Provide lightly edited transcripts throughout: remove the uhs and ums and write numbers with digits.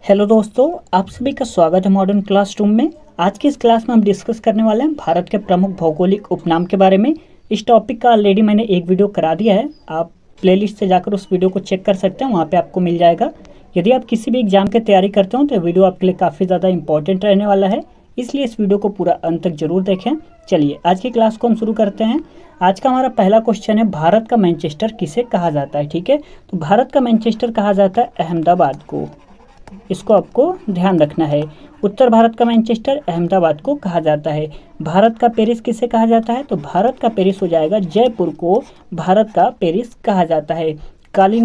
Hello दोस्तों, आप सभी का स्वागत है मॉडर्न क्लासरूम में। आज की इस क्लास में हम डिस्कस करने वाले हैं भारत के प्रमुख भौगोलिक उपनाम के बारे में। इस टॉपिक का ऑलरेडी मैंने एक वीडियो करा दिया है, आप प्लेलिस्ट से जाकर उस वीडियो को चेक कर सकते हैं, वहाँ पे आपको मिल जाएगा। यदि आप किसी भी एग्जाम की तैयारी करते हो तो वीडियो आपके लिए काफ़ी ज़्यादा इंपॉर्टेंट रहने वाला है, इसलिए इस वीडियो को पूरा अंत तक जरूर देखें। चलिए आज की क्लास को हम शुरू करते हैं। आज का हमारा पहला क्वेश्चन है, भारत का मैनचेस्टर किसे कहा जाता है। ठीक है, तो भारत का मैनचेस्टर कहा जाता है अहमदाबाद को, इसको आपको ध्यान रखना है। उत्तर भारत का मैनचेस्टर अहमदाबाद को कहा जाता है। भारत का पेरिस किसे कहा जाता है, तो भारत का पेरिस हो जाएगा जयपुर को भारत का पेरिस कहा जाता है। काली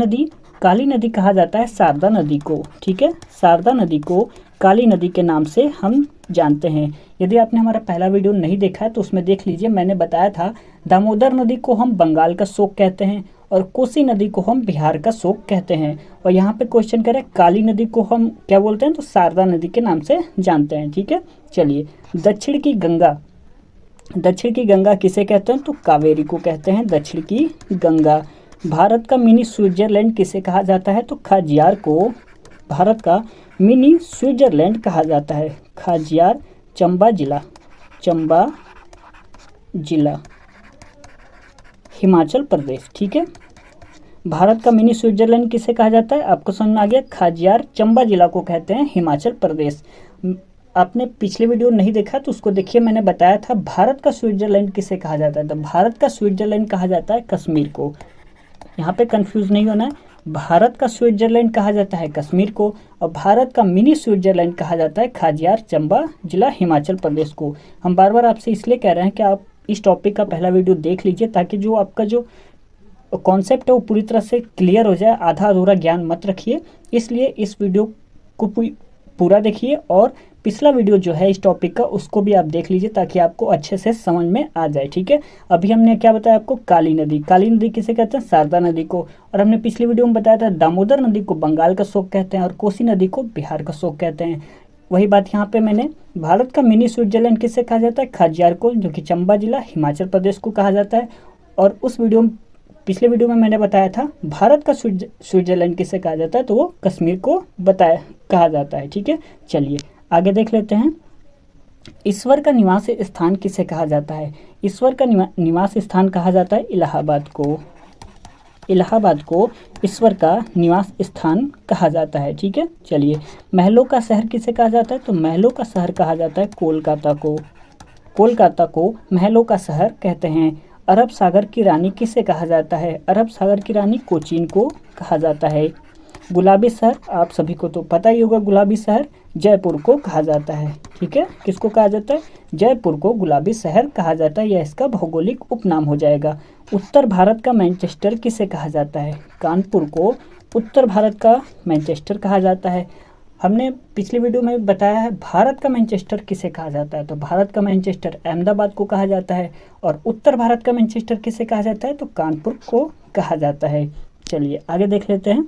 नदी कहा जाता है शारदा नदी को। ठीक है, शारदा नदी को काली नदी के नाम से हम जानते हैं। यदि आपने हमारा पहला वीडियो नहीं देखा है तो उसमें देख लीजिए, मैंने बताया था दामोदर नदी को हम बंगाल का शोक कहते हैं और कोसी नदी को हम बिहार का शोक कहते हैं। और यहाँ पे क्वेश्चन करें काली नदी को हम क्या बोलते हैं, तो शारदा नदी के नाम से जानते हैं। ठीक है, चलिए दक्षिण की गंगा किसे कहते हैं, तो कावेरी को कहते हैं दक्षिण की गंगा। भारत का मिनी स्विट्जरलैंड किसे कहा जाता है, तो खाजियार को भारत का मिनी स्विट्जरलैंड कहा जाता है। खाजियार चंबा जिला हिमाचल प्रदेश। ठीक है, भारत का मिनी स्विट्जरलैंड किसे कहा जाता है, आपको समझ में आ गया। खाजियार चंबा जिला को कहते हैं हिमाचल प्रदेश। आपने पिछले वीडियो नहीं देखा तो उसको देखिए, मैंने बताया था भारत का स्विट्जरलैंड किसे कहा जाता है, तो भारत का स्विट्जरलैंड कहा जाता है कश्मीर को। यहाँ पे कंफ्यूज नहीं होना है, भारत का स्विट्जरलैंड कहा जाता है कश्मीर को और भारत का मिनी स्विट्जरलैंड कहा जाता है खाजियार चंबा जिला हिमाचल प्रदेश को। हम बार बार आपसे इसलिए कह रहे हैं कि आप इस टॉपिक का पहला वीडियो देख लीजिए, ताकि जो आपका जो कॉन्सेप्ट है वो पूरी तरह से क्लियर हो जाए। आधा अधूरा ज्ञान मत रखिए, इसलिए इस वीडियो को पूरा देखिए और पिछला वीडियो जो है इस टॉपिक का उसको भी आप देख लीजिए, ताकि आपको अच्छे से समझ में आ जाए। ठीक है, अभी हमने क्या बताया आपको, काली नदी किसे कहते हैं, शारदा नदी को। और हमने पिछली वीडियो में बताया था दामोदर नदी को बंगाल का शोक कहते हैं और कोसी नदी को बिहार का शोक कहते हैं। वही बात यहाँ पे मैंने, भारत का मिनी स्विट्जरलैंड किसे कहा जाता है, खाजियार को, जो कि चंबा जिला हिमाचल प्रदेश को कहा जाता है। और उस पिछले वीडियो में मैंने बताया था भारत का स्विट्जरलैंड किसे कहा जाता है, तो वो कश्मीर को कहा जाता है। ठीक है, चलिए आगे देख लेते हैं। ईश्वर का निवास स्थान किसे कहा जाता है, ईश्वर का निवास स्थान कहा जाता है इलाहाबाद को ईश्वर का निवास स्थान कहा जाता है। ठीक है, चलिए महलों का शहर किसे कहा जाता है, तो महलों का शहर कहा जाता है कोलकाता को महलों का शहर कहते हैं। अरब सागर की रानी किसे कहा जाता है, अरब सागर की रानी कोचीन को कहा जाता है। गुलाबी शहर, आप सभी को तो पता ही होगा, गुलाबी शहर जयपुर को कहा जाता है। ठीक है, किसको कहा जाता है, जयपुर को गुलाबी शहर कहा जाता है, यह इसका भौगोलिक उपनाम हो जाएगा। उत्तर भारत का मैनचेस्टर किसे कहा जाता है, कानपुर को उत्तर भारत का मैनचेस्टर कहा जाता है। हमने पिछले वीडियो में बताया है भारत का मैनचेस्टर किसे कहा जाता है, तो भारत का मैनचेस्टर अहमदाबाद को कहा जाता है। और उत्तर भारत का मैनचेस्टर किसे कहा जाता है, तो कानपुर को कहा जाता है। चलिए आगे देख लेते हैं।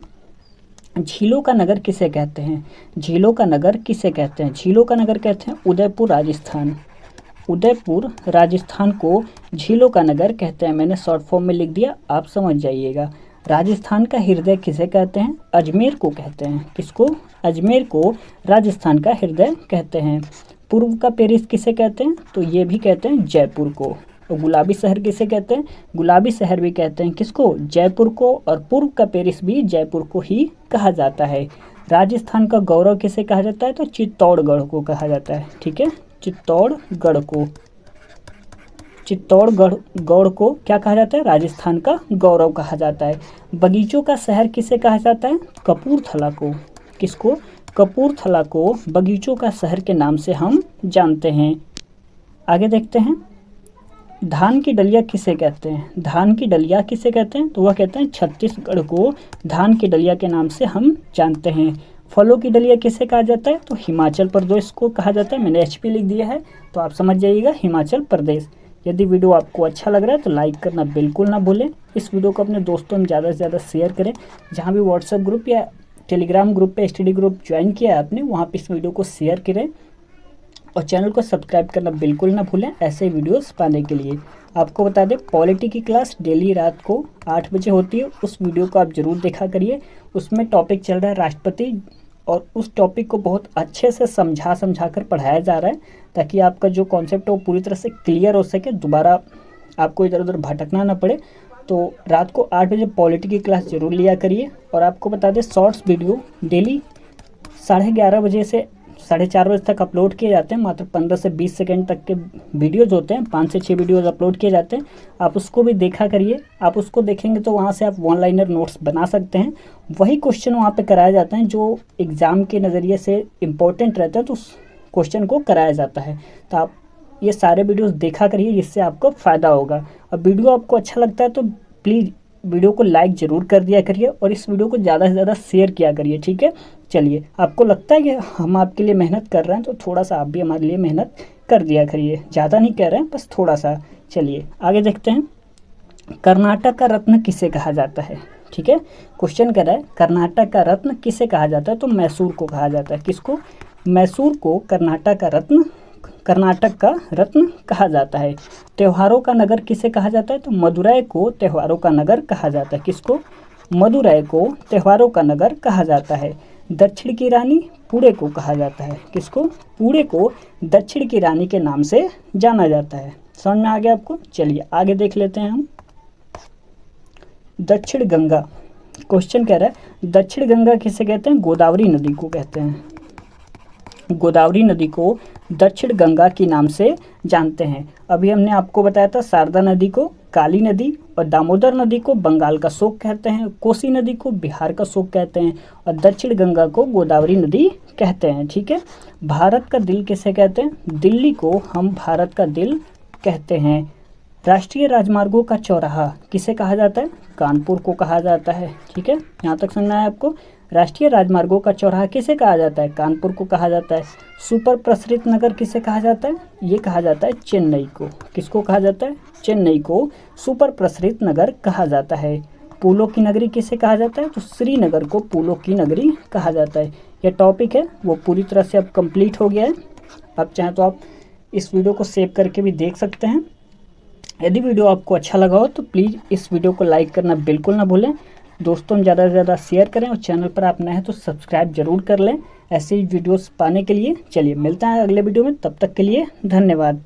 झीलों का नगर किसे कहते हैं, झीलों का नगर कहते हैं उदयपुर राजस्थान को झीलों का नगर कहते हैं। मैंने शॉर्ट फॉर्म में लिख दिया, आप समझ जाइएगा। राजस्थान का हृदय किसे कहते हैं, अजमेर को कहते हैं। किसको, अजमेर को राजस्थान का हृदय कहते हैं। पूर्व का पेरिस किसे कहते हैं, तो ये भी कहते हैं जयपुर को। और गुलाबी शहर किसे कहते हैं, गुलाबी शहर भी कहते हैं किसको, जयपुर को। और पूर्व का पेरिस भी जयपुर को ही कहा जाता है। राजस्थान का गौरव किसे कहा जाता है, तो चित्तौड़गढ़ को कहा जाता है। ठीक है, चित्तौड़गढ़ को क्या कहा जाता है, राजस्थान का गौरव कहा जाता है। बगीचों का शहर किसे कहा जाता है, कपूरथला को। किसको, कपूरथला को बगीचों का शहर के नाम से हम जानते हैं। आगे देखते हैं। धान की डलिया किसे कहते हैं, तो वह कहते हैं छत्तीसगढ़ को धान की डलिया के नाम से हम जानते हैं। फलों की डलिया किसे कहा जाता है, तो हिमाचल प्रदेश को कहा जाता है। मैंने HP लिख दिया है, तो आप समझ जाइएगा हिमाचल प्रदेश। यदि वीडियो आपको अच्छा लग रहा है तो लाइक करना बिल्कुल ना भूलें। इस वीडियो को अपने दोस्तों में ज़्यादा से ज़्यादा शेयर करें। जहाँ भी व्हाट्सएप ग्रुप या टेलीग्राम ग्रुप पे स्टडी ग्रुप ज्वाइन किया है आपने, वहाँ पे इस वीडियो को शेयर करें और चैनल को सब्सक्राइब करना बिल्कुल ना भूलें ऐसे वीडियोस पाने के लिए। आपको बता दें पॉलिटी की क्लास डेली रात को 8 बजे होती है, उस वीडियो को आप जरूर देखा करिए। उसमें टॉपिक चल रहा है राष्ट्रपति और उस टॉपिक को बहुत अच्छे से समझा कर पढ़ाया जा रहा है, ताकि आपका जो कॉन्सेप्ट है वो पूरी तरह से क्लियर हो सके, दोबारा आपको इधर उधर भटकना ना पड़े। तो रात को 8 बजे पॉलिटी की क्लास ज़रूर लिया करिए। और आपको बता दें, शॉर्ट्स वीडियो डेली 11:30 बजे से 4:30 बजे तक अपलोड किए जाते हैं। मात्र 15 से 20 सेकंड तक के वीडियोज़ होते हैं, 5 से 6 वीडियोज़ अपलोड किए जाते हैं। आप उसको भी देखा करिए। आप उसको देखेंगे तो वहाँ से आप वन लाइनर नोट्स बना सकते हैं। वही क्वेश्चन वहाँ पे कराए जाते हैं जो एग्ज़ाम के नज़रिए से इम्पोर्टेंट रहता है, तो उस क्वेश्चन को कराया जाता है। तो आप ये सारे वीडियोस देखा करिए, जिससे आपको फ़ायदा होगा। और वीडियो आपको अच्छा लगता है तो प्लीज़ वीडियो को लाइक ज़रूर कर दिया करिए और इस वीडियो को ज़्यादा से ज़्यादा शेयर किया करिए, ठीक है। चलिए, आपको लगता है कि हम आपके लिए मेहनत कर रहे हैं, तो थोड़ा सा आप भी हमारे लिए मेहनत कर दिया करिए। ज़्यादा नहीं कह रहे हैं, बस थोड़ा सा। चलिए आगे देखते हैं। कर्नाटक का रत्न किसे कहा जाता है, ठीक है। क्वेश्चन कह रहा है कर्नाटक का रत्न किसे कहा जाता है, तो मैसूर को कहा जाता है। किसको? मैसूर को कर्नाटक का रत्न कहा जाता है। त्योहारों का नगर किसे कहा जाता है, तो मदुरै को त्योहारों का नगर कहा जाता है। किसको? मदुरै को त्योहारों का नगर कहा जाता है। दक्षिण की रानी पुणे को कहा जाता है। किसको? पुणे को दक्षिण की रानी के नाम से जाना जाता है। समझ में आ गया आपको? चलिए आगे देख लेते हैं हम। दक्षिण गंगा, क्वेश्चन कह रहा है दक्षिण गंगा किसे कहते हैं? गोदावरी नदी को कहते हैं। गोदावरी नदी को दक्षिण गंगा के नाम से जानते हैं। अभी हमने आपको बताया था शारदा नदी को काली नदी, और दामोदर नदी को बंगाल का शोक कहते हैं, कोसी नदी को बिहार का शोक कहते हैं, और दक्षिण गंगा को गोदावरी नदी कहते हैं, ठीक है। भारत का दिल किसे कहते हैं? दिल्ली को हम भारत का दिल कहते हैं। राष्ट्रीय राजमार्गों का चौराहा किसे कहा जाता है? कानपुर को कहा जाता है, ठीक है। यहाँ तक समझना है आपको। राष्ट्रीय राजमार्गों का चौराहा किसे कहा जाता है? कानपुर को कहा जाता है। सुपर प्रसरित नगर किसे कहा जाता है? ये कहा जाता है चेन्नई को। किसको कहा जाता है? चेन्नई को सुपर प्रसरित नगर कहा जाता है। फूलों की नगरी किसे कहा जाता है? तो श्रीनगर को फूलों की नगरी कहा जाता है। यह टॉपिक है वो पूरी तरह से अब कंप्लीट हो गया है। अब चाहें तो आप इस वीडियो को सेव करके भी देख सकते हैं। यदि वीडियो आपको अच्छा लगा हो तो प्लीज़ इस वीडियो को लाइक करना बिल्कुल ना भूलें। दोस्तों में ज़्यादा से ज़्यादा शेयर करें, और चैनल पर आप नए हैं तो सब्सक्राइब जरूर कर लें ऐसे ही वीडियोस पाने के लिए। चलिए मिलते हैं अगले वीडियो में, तब तक के लिए धन्यवाद।